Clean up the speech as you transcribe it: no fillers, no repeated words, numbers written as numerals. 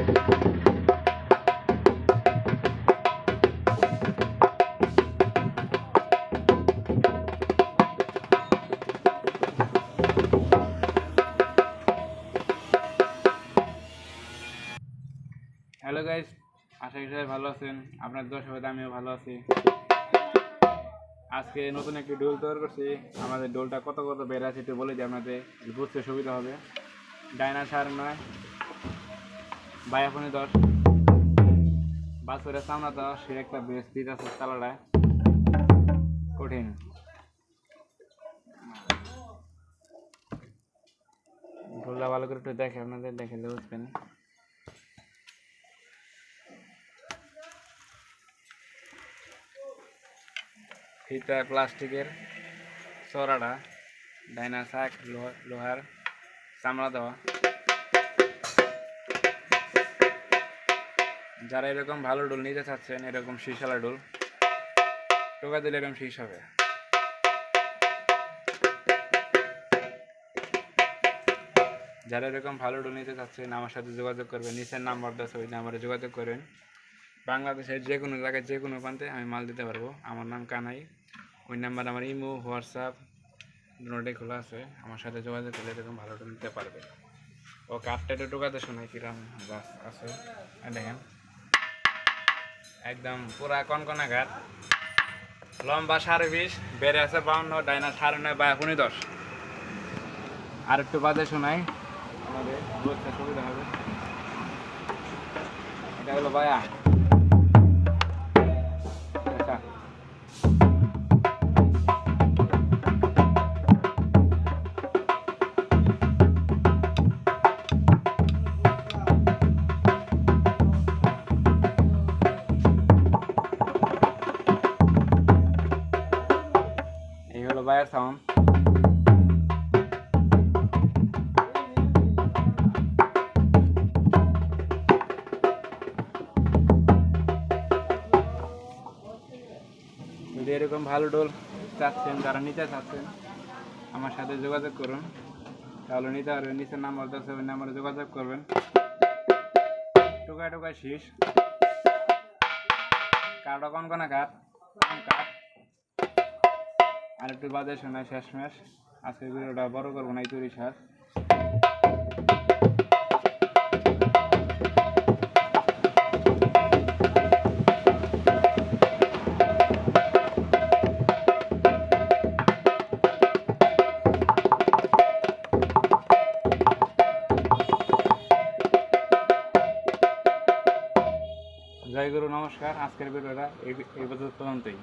Hello guys, আশা করি সবাই ভালো আছেন। আপনার দোয়া সবাই, আমিও ভালো আছি। আজকে নতুন একটি ডোল তৈরি করছি। আমাদের ডোলটা কত কত বের আছে একটু বলে দিই, আপনাদের বুঝতে সুবিধা হবে। ডাইনা 9.5, বায়াফনি 10, বাছুরের সামনা 10, সে একটা বেশ পিস আছে তালাটায় কঠিন। ডোলটা ভালো করে একটু দেখে, আপনাদের দেখে বুঝবেন। ফিতা প্লাস্টিকের, চড়াটা ডাইনা শাক লোহার চামড়া দেওয়া। যারা এরকম ভালো ডোল নিতে চাচ্ছেন, এরকম শীষালা ডোল টোকা দিলে এরকম শীষ হবে। যারা এরকম ভালো ডোল নিতে চাচ্ছেন আমার সাথে যোগাযোগ করবেন। নিচের নাম্বার আছে, ওই নাম্বারে যোগাযোগ করেন। বাংলাদেশের যে কোনো জায়গায় যে কোনো প্রান্তে আমি মাল দিতে পারবো। আমার নাম কানাই। ওই নাম্বার আমার ইমো, হোয়াটসঅ্যাপ দুটোই খোলা আছে। আমার সাথে যোগাযোগ করলে এরকম ভালো ডোল নিতে পারবে। ও কাঠটা একটু টোকাতে শোনায় কিরম গাছ আছে দেখেন, একদম পুরা কনকনা কাঠ। লম্বা 20.5, বেড়ে আছে 52, ডাইনা 9.5, বায়াফনি 10। আর একটু বাদে শোনাই, আমাদের বুঝতে সুবিধা হবে। এটা হলো বায়া। আচ্ছা, এই হলো বায়ার সাউন্ড। যদি এরকম ভালো ডোল চাচ্ছেন, যারা নিতে চাচ্ছেন আমার সাথে যোগাযোগ করুন, তাহলে নিতে পারবেন। নিচের নাম্বার আছে, ওই নাম্বারে যোগাযোগ করবেন। টোকায় টোকায় শীষ, কাঠও কনকনা কাঠ। আর একটু বাদে শোনায় শেষমেশ। আজকের ভিডিওটা বড় করবো না, এই তৈরি শ্বাস। জয় গুরু, নমস্কার। আজকের ভিডিওটা এই পর্যন্তই।